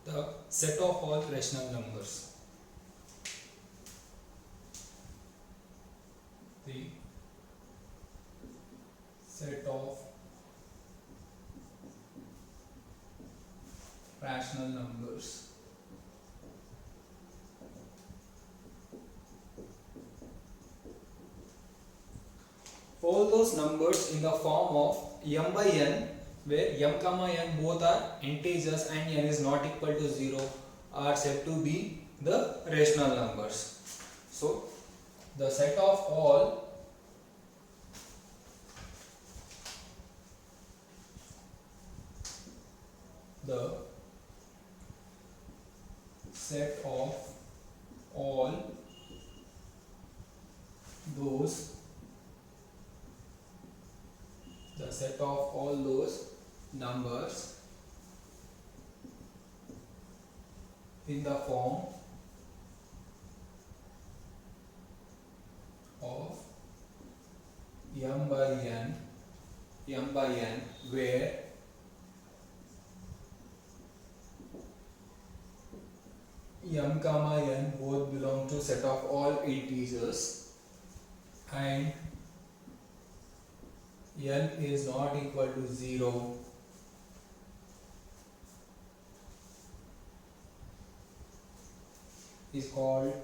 the set of all rational numbers. The set of rational numbers. All those numbers in the form of m by n, where m comma n both are integers and n is not equal to 0, are said to be the rational numbers. So the set of all the set of all those the set of all those numbers in the form of m by n, where m comma n both belong to set of all integers and n is not equal to 0, is called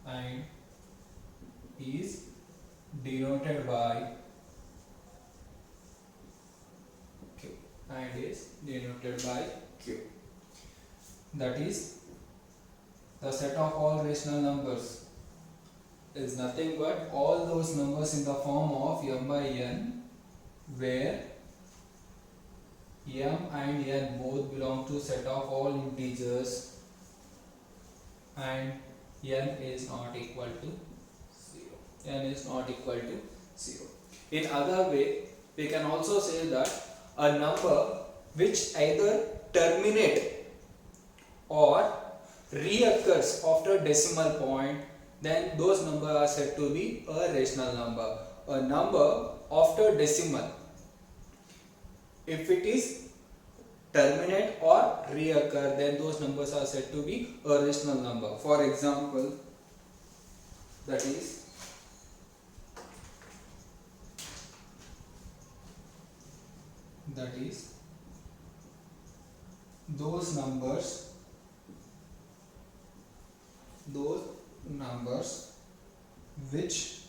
and is denoted by q, and is denoted by q. That is, the set of all rational numbers is nothing but all those numbers in the form of m by n, where m and n both belong to set of all integers and n is not equal to 0. N is not equal to 0. In other way, we can also say that a number which either terminate or reoccurs after decimal point, then those numbers are said to be a rational number. A number after decimal, if it is terminate or reoccur, then those numbers are said to be a rational number. For example, that is those numbers which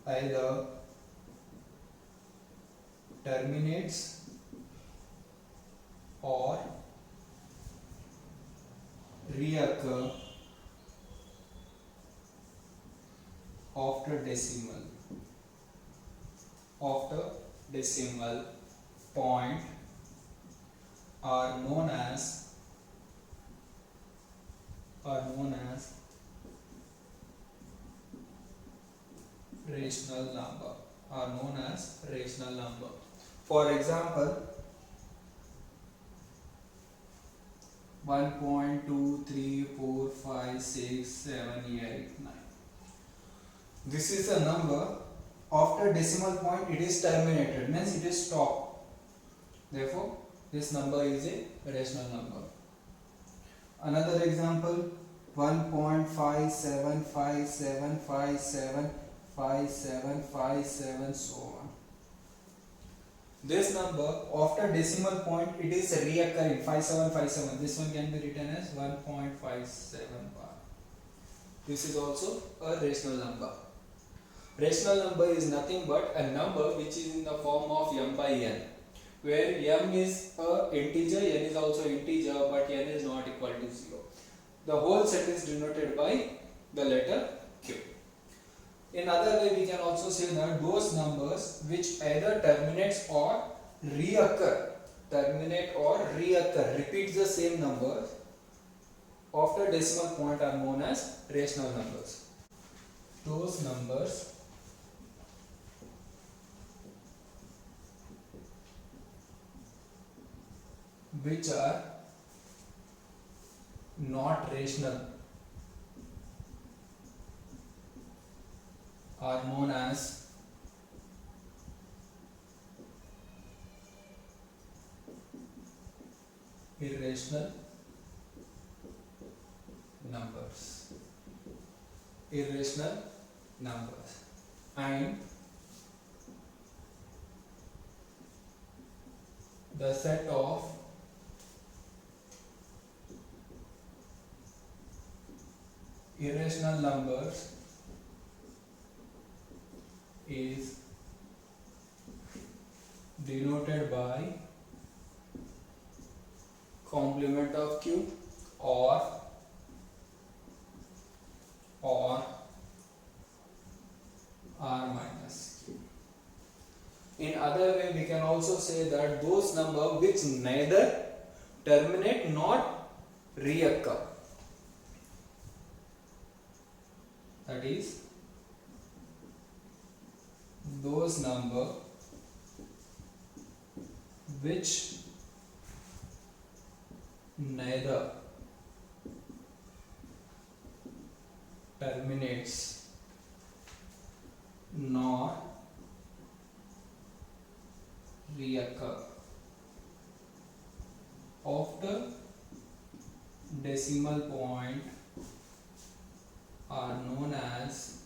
either terminates or reoccur after decimal point are known as rational number. For example, 1.2, 3, 4, 5, 6, 7, 8, 9. This is a number after decimal point it is terminated, means it is stopped. Therefore, this number is a rational number. Another example, 1.5757575757 so on. This number after decimal point it is reoccurring 5757. This one can be written as 1.57 bar. This is also a rational number. Rational number is nothing but a number which is in the form of m by n, where m is a integer, n is also integer, but n is not equal to 0. The whole set is denoted by the letter q. In other way, we can also say that those numbers which either terminates or reoccur, repeats the same number after decimal point are known as rational numbers. Those numbers which are not rational are known as irrational numbers. Irrational numbers. And the set of irrational numbers is denoted by complement of q or r minus q. In other way, we can also say that those numbers which neither terminate nor reoccur, that is, those numbers which neither terminates nor reoccur after decimal point are known as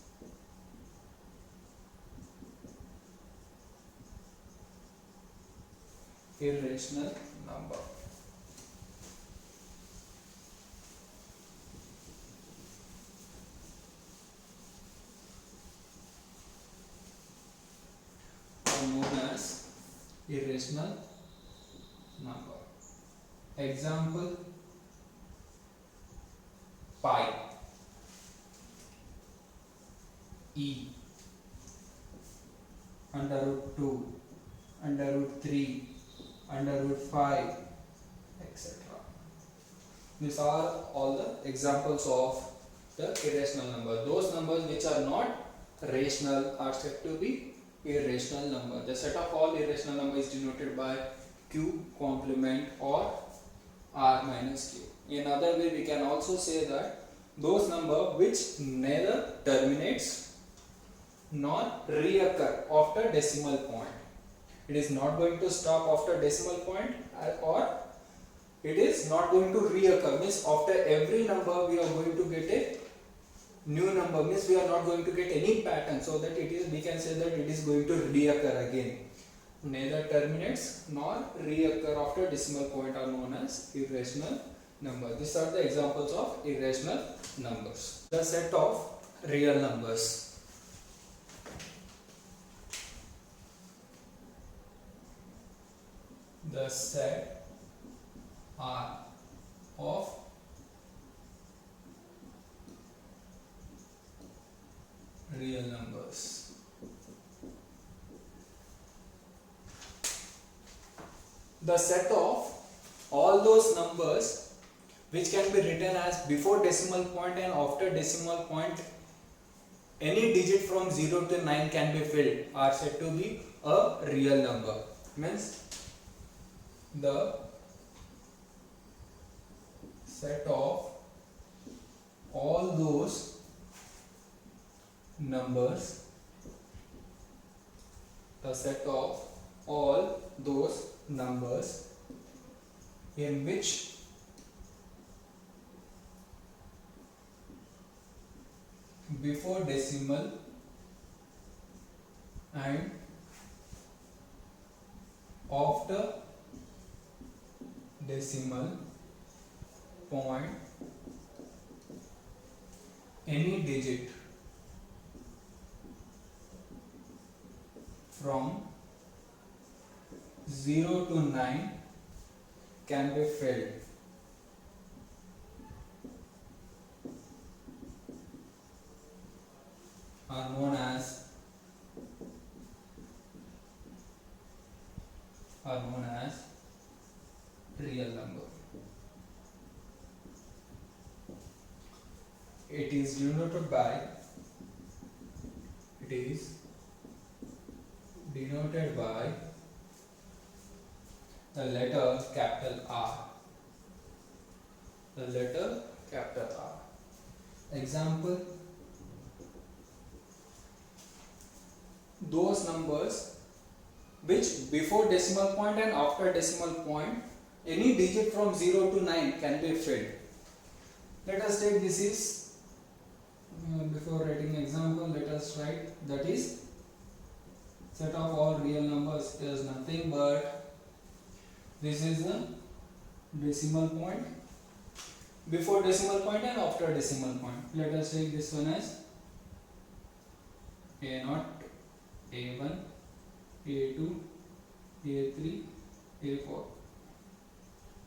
irrational number. Are known as irrational number. Example: pi, e, under root 2, under root 3, under root 5, etc. These are all the examples of the irrational number. Those numbers which are not rational are said to be irrational number. The set of all irrational numbers is denoted by q complement or r minus q. In other way, we can also say that those numbers which neither terminates nor reoccur after decimal point. It is not going to stop after decimal point, or it is not going to reoccur, means after every number we are going to get a new number, means we are not going to get any pattern, so that it is, we can say that it is going to reoccur again. Neither terminates nor reoccur after decimal point are known as irrational number. These are the examples of irrational numbers. The set of real numbers. The set R of real numbers. The set of all those numbers which can be written as before decimal point and after decimal point, any digit from 0 to 9 can be filled, are said to be a real number. Means the set of all those numbers, the set of all those numbers in which before decimal and after decimal point any digit from 0 to 9 can be filled. Are known as real number. It is denoted by the letter capital R. The letter capital R. Example: those numbers which before decimal point and after decimal point any digit from 0 to 9 can be filled. Let us take this is, before writing example, let us write that is set of all real numbers is nothing but this is the decimal point, before decimal point and after decimal point. Let us take this one as A0, A1, A2, A3, A4.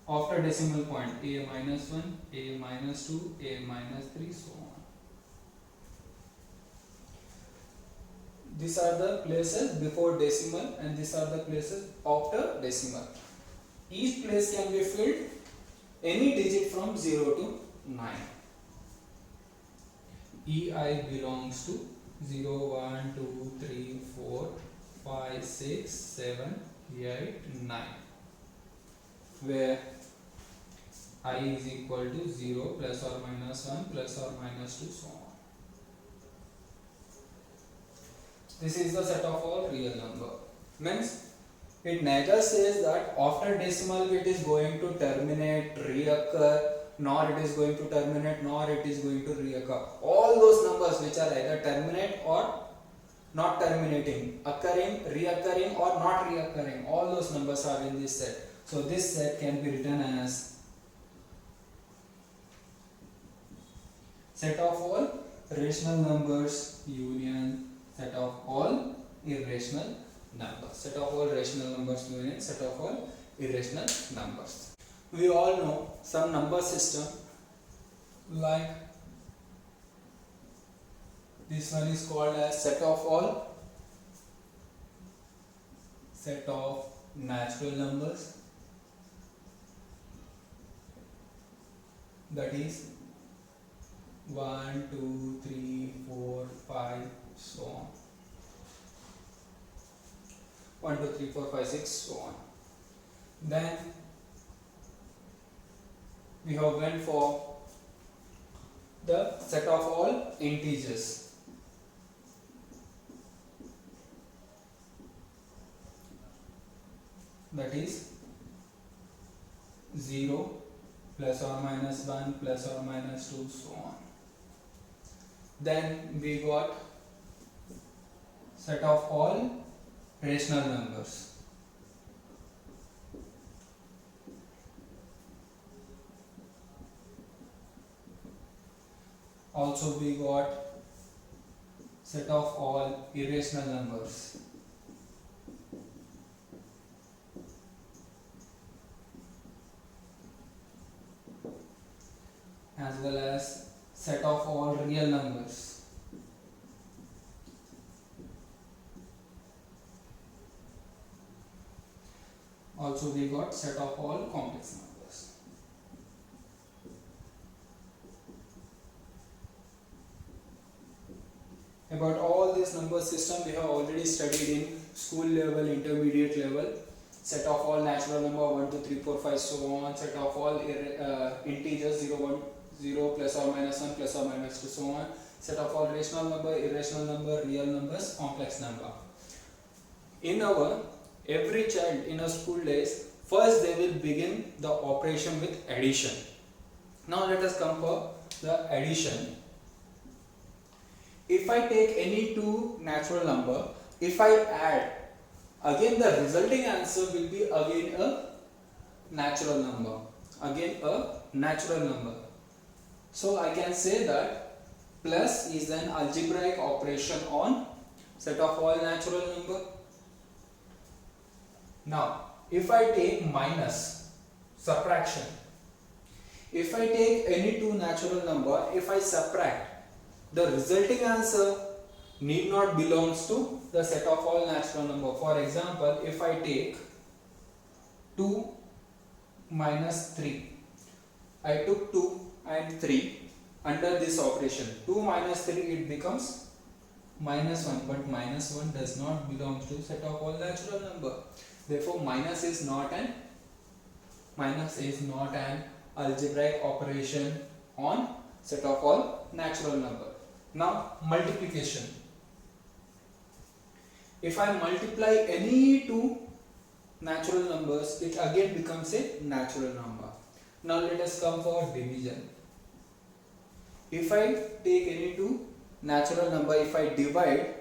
After decimal point, A minus 1, A minus 2, A minus 3, so on. These are the places before decimal and these are the places after decimal. Each place can be filled any digit from 0 to 9. EI belongs to 0, 1, 2, 3, 4, 5, 6, 7, 8, 9, where I is equal to 0 plus or minus 1 plus or minus 2, so on. This is the set of all real number. Means it neither says that after decimal it is going to terminate, reoccur, nor it is going to terminate, nor it is going to reoccur. All those numbers which are either terminate or not terminating, occurring, reoccurring or not reoccurring, all those numbers are in this set. So this set can be written as set of all rational numbers union set of all irrational numbers. Set of all rational numbers union set of all irrational numbers. We all know some number system like this one is called as set of all set of natural numbers, that is 1, 2, 3, 4, 5, so on. 1, 2, 3, 4, 5, 6, so on. Then we have went for the set of all integers. That is 0 plus or minus 1 plus or minus 2, so on. Then we got set of all rational numbers. Also we got set of all irrational numbers. As well as set of all real numbers. Also we got set of all complex numbers. About all this number system we have already studied in school level, intermediate level. Set of all natural number 1, 2, 3, 4, 5, so on. Set of all integers 0, 1, 0 plus or minus 1 plus or minus 2, so on. Set of all rational number, irrational number, real numbers, complex number. In our every child in our school days, first they will begin the operation with addition. Now let us come for the addition. If I take any two natural number, if I add, again the resulting answer will be again a natural number. Again a natural number. So I can say that plus is an algebraic operation on set of all natural number. Now if I take minus, subtraction, if I take any two natural number, if I subtract, the resulting answer need not belongs to the set of all natural number. For example, if I take 2 minus 3, I took 2 and 3 under this operation. 2 minus 3 it becomes minus 1, but minus 1 does not belong to set of all natural number. Therefore minus is not an algebraic operation on set of all natural number. Now multiplication. If I multiply any two natural numbers, it again becomes a natural number. Now let us come for division. If I take any two natural number, if I divide,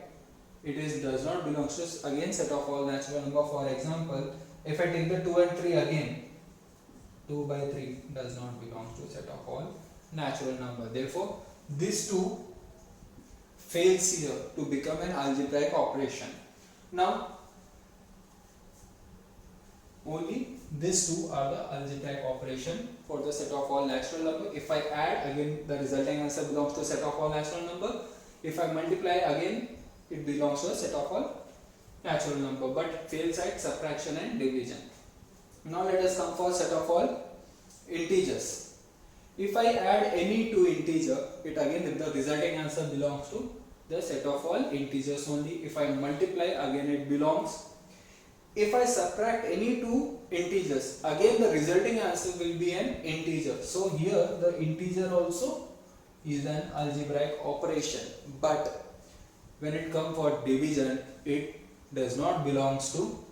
it is does not belongs to again set of all natural number. For example, if I take the 2 and 3 again, 2 by 3 does not belong to set of all natural number. Therefore, these two fails here to become an algebraic operation. Now, only these two are the algebraic operation for the set of all natural number. If I add, again the resulting answer belongs to set of all natural number. If I multiply, again it belongs to a set of all natural number, but fails at subtraction and division. Now let us come for set of all integers. If I add any two integer, it again the resulting answer belongs to the set of all integers only. If I multiply, again it belongs. If I subtract any two integers, again the resulting answer will be an integer. So here the integer also is an algebraic operation, but when it comes for division, it does not belongs to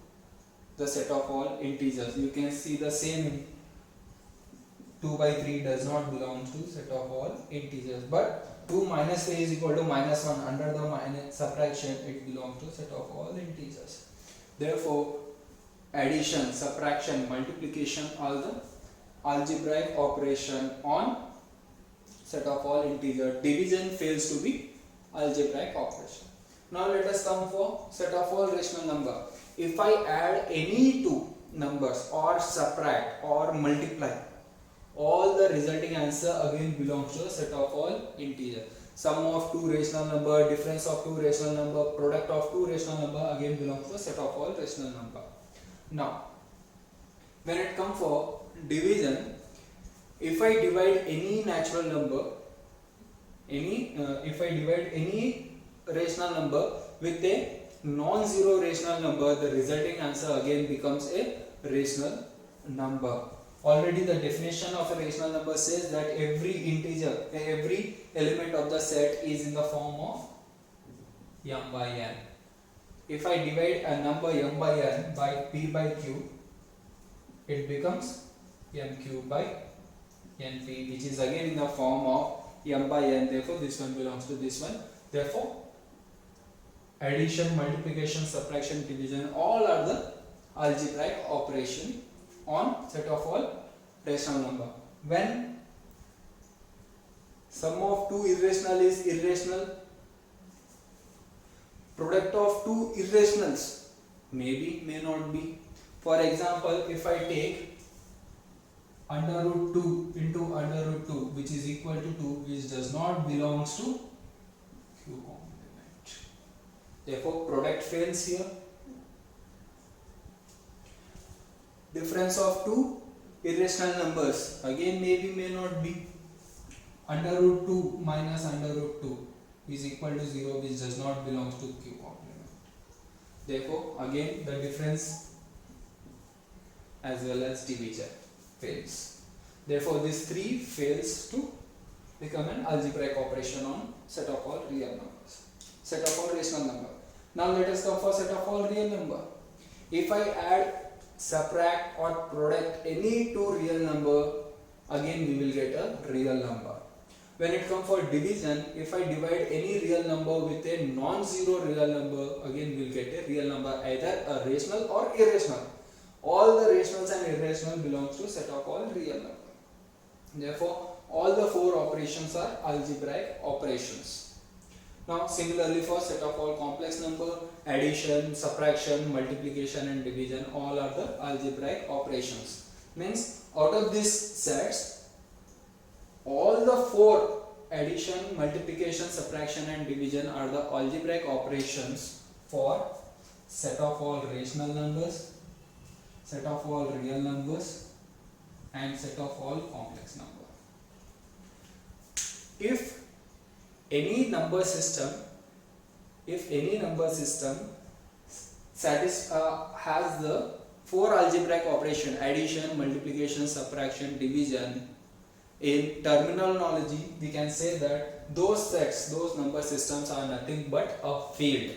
the set of all integers. You can see the same 2 by 3 does not belong to set of all integers, but 2 minus 3 is equal to minus 1. Under the minus subtraction, it belongs to set of all integers. Therefore, addition, subtraction, multiplication are the algebraic operation on set of all integer. Division fails to be algebraic operation. Now let us come for set of all rational number. If I add any two numbers or subtract or multiply, all the resulting answer again belongs to a set of all integer. Sum of two rational number, difference of two rational number, product of two rational number again belongs to a set of all rational number. Now, when it comes for division, if I divide any natural number, if I divide any rational number with a non-zero rational number, the resulting answer again becomes a rational number. Already the definition of a rational number says that every integer, every element of the set is in the form of m by n. If I divide a number m by n by p by q, it becomes m cube by np, which is again in the form of m by n. Therefore, this one belongs to this one. Therefore, addition, multiplication, subtraction, division, all are the algebraic operation on set of all rational number. When sum of two irrational is irrational, product of two irrationals maybe, may not be. For example, if I take under root 2 into under root 2, which is equal to 2, which does not belongs to q complement. Therefore, product fails here. Difference of two irrational numbers again maybe, may not be. Under root 2 minus under root 2 is equal to 0, which does not belong to q complement. Therefore, again the difference as well as division fails. Therefore, this 3 fails to become an algebraic operation on set of all real numbers, set of all rational number. Now let us come for set of all real number. If I add, subtract or product any two real number, again we will get a real number. When it comes for division, if I divide any real number with a non-zero real number, again we will get a real number, either a rational or irrational. All the rationals and irrational belongs to set of all real number. Therefore, all the four operations are algebraic operations. Now, similarly for set of all complex number, addition, subtraction, multiplication and division, all are the algebraic operations. Means out of these sets, all the four addition, multiplication, subtraction and division are the algebraic operations for set of all rational numbers, set of all real numbers and set of all complex number. If any number system has the four algebraic operation, addition, multiplication, subtraction, division, in terminology we can say that those sets, those number systems are nothing but a field.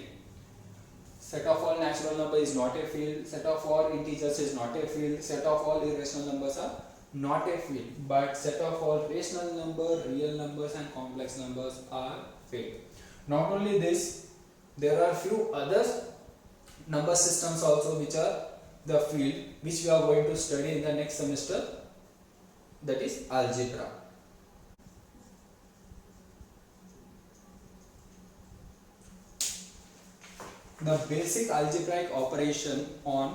Set of all natural number is not a field, set of all integers is not a field, set of all irrational numbers are not a field, but set of all rational number, real numbers and complex numbers are field. Not only this, there are few other number systems also which are the field, which we are going to study in the next semester, that is algebra. The basic algebraic operation on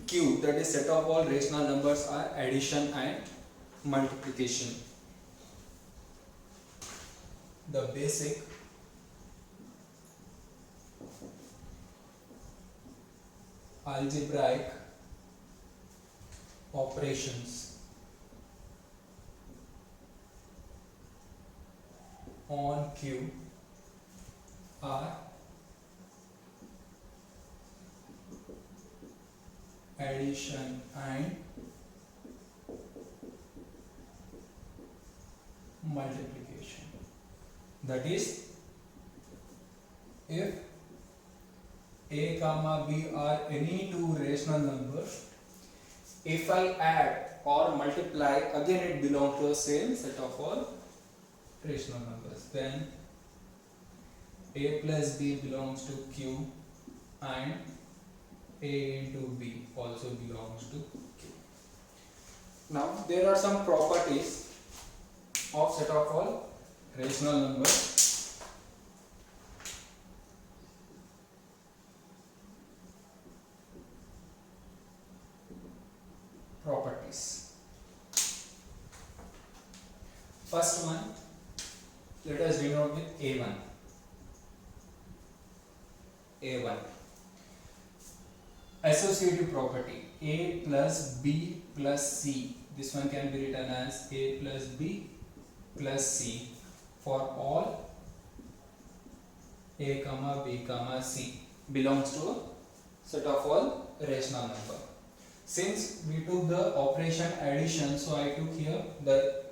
Q, that is set of all rational numbers, are addition and multiplication. The basic algebraic operations on Q are addition and multiplication. That is, if a comma b are any two rational numbers, if I add or multiply, again it belongs to the same set of all rational numbers. Then a plus b belongs to Q and a into b also belongs to Q. Now there are some properties of set of all rational numbers. Properties. First one, let us denote with A1. A1. Associative property, A plus B plus C. This one can be written as A plus B plus C for all A comma B comma C belongs to a set of all rational number. Since we took the operation addition, so I took here the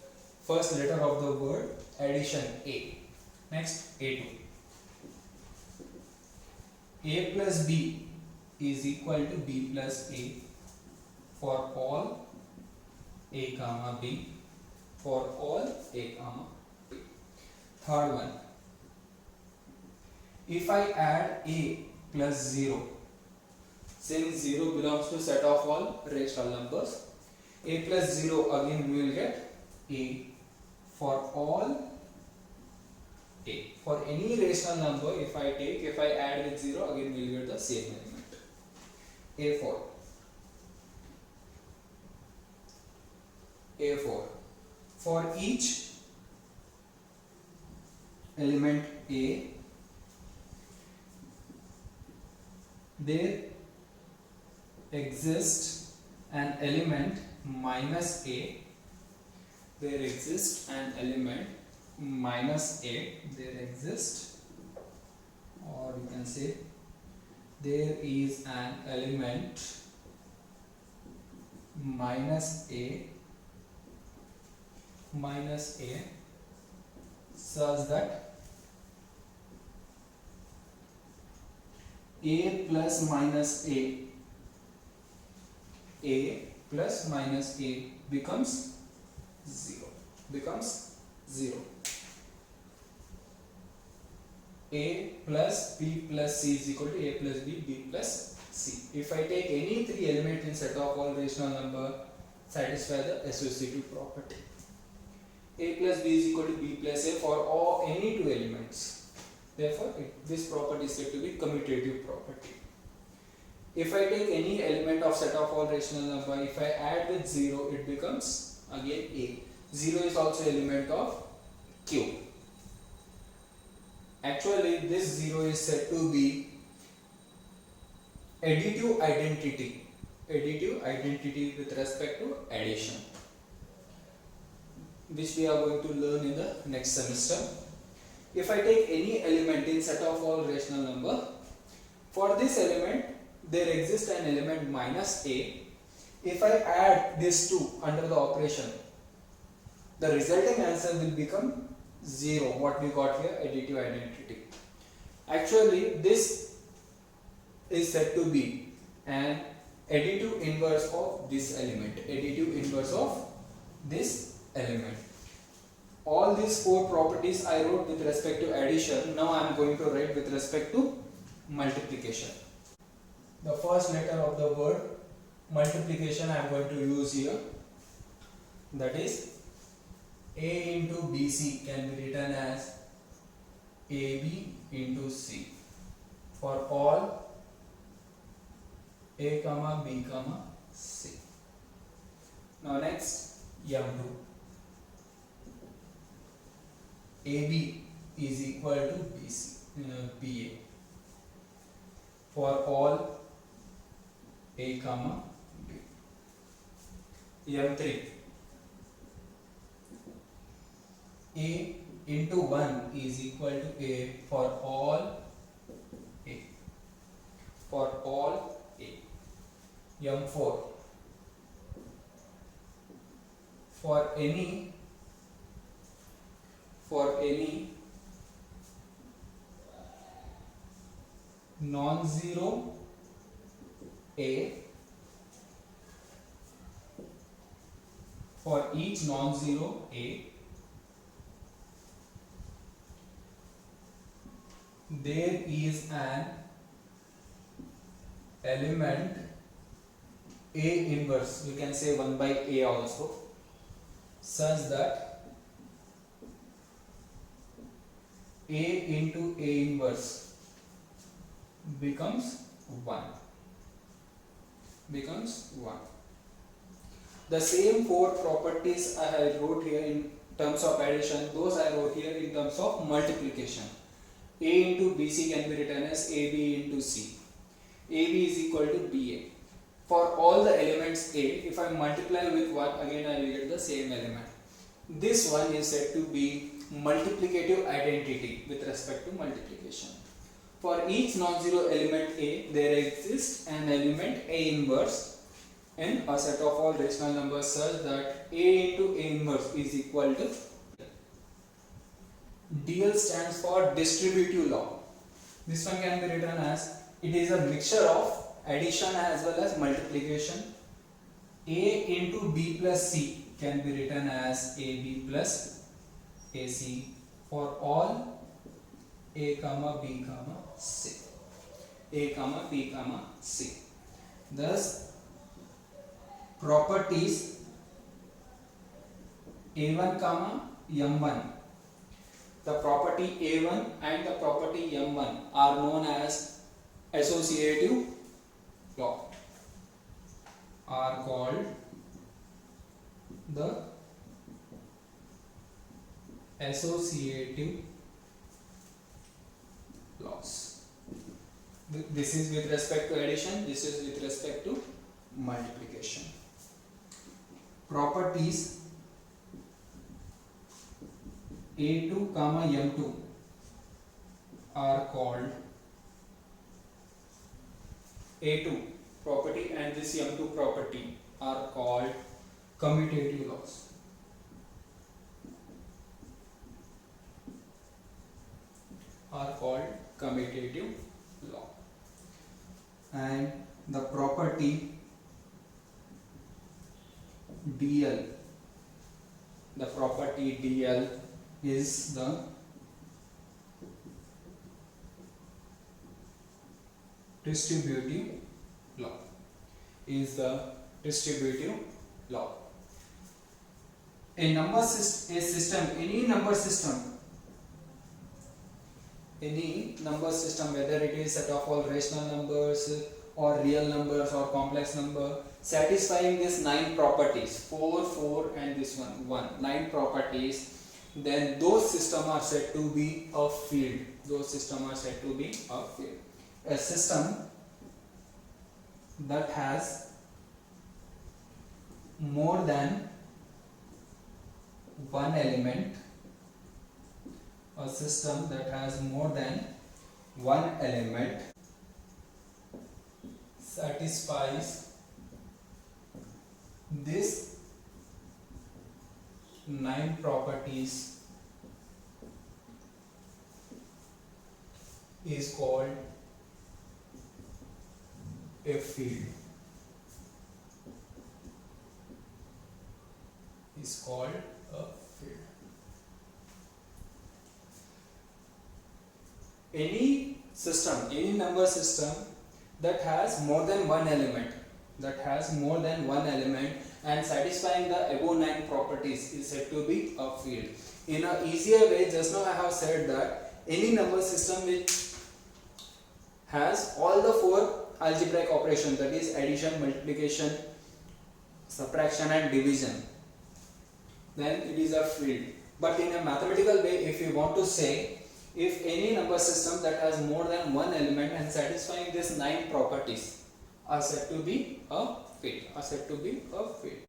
first letter of the word addition, A. Next, A2. A plus B is equal to B plus A for all A comma B, for all A comma B. Third one, if I add A plus 0, since 0 belongs to set of all rational numbers, A plus 0, again we will get A for all A. For any rational number, if I add with 0, again we will get the same element. A4. A4. For each element A, there exists an element minus A. There exists an element minus A. There exists, or you can say, there is an element minus A such that A plus minus A plus minus A becomes 0. A plus B plus C is equal to A plus B, B plus C. If I take any three elements in set of all rational number, satisfy the associative property. A plus B is equal to B plus A for all any two elements. Therefore, this property is said to be commutative property. If I take any element of set of all rational number, if I add with 0, it becomes again A. 0 is also element of Q. Actually, this 0 is said to be additive identity with respect to addition, which we are going to learn in the next semester. If I take any element in set of all rational number, for this element there exists an element minus A. If I add these two under the operation, the resulting answer will become 0. What we got here, additive identity. Actually, this is said to be an additive inverse of this element. Additive inverse of this element. All these four properties I wrote with respect to addition. Now I am going to write with respect to multiplication. The first letter of the word multiplication I am going to use here, that is A into BC can be written as AB into C for all A comma B comma C. Now next M2. AB is equal to BA for all A comma B. M3. A into 1 is equal to A for all A. For all A. M4. For any non-zero A, for each non-zero A, there is an element A inverse, you can say 1 by A also, such that A into A inverse becomes 1. The same four properties I wrote here in terms of addition, those I wrote here in terms of multiplication. A into BC can be written as AB into C. AB is equal to BA. For all the elements A, if I multiply with 1, again I will get the same element. This one is said to be multiplicative identity with respect to multiplication. For each non-zero element A, there exists an element A inverse in a set of all rational numbers such that A into A inverse is equal to DL stands for distributive law. This one can be written as, it is a mixture of addition as well as multiplication. A into B plus C can be written as AB plus AC for all A comma B comma C. A comma B comma C. Thus, properties A1 comma M1. The property A1 and the property M1 are known as associative law, are called the associative laws. This is with respect to addition, this is with respect to multiplication. Properties A2 comma M2 are called A2 property and this M2 property are called commutative laws. Are called commutative law. And the property DL, the property DL is the distributive law. Is the distributive law. A number system, any number system, whether it is set of all rational numbers or real numbers or complex number, satisfying these 9 properties, 4, 4 and this one, 1, 9 properties, then those systems are said to be a field. Those systems are said to be a field. A system that has more than one element, a system that has more than one element satisfies this 9 properties is called a field is called a field. Any system, any number system that has more than one element, and satisfying the above 9 properties is said to be a field. In a easier way, just now I have said that any number system which has all the 4 algebraic operations, that is addition, multiplication, subtraction and division, then it is a field. But in a mathematical way, if you want to say, if any number system that has more than one element and satisfying these 9 properties are said to be a field,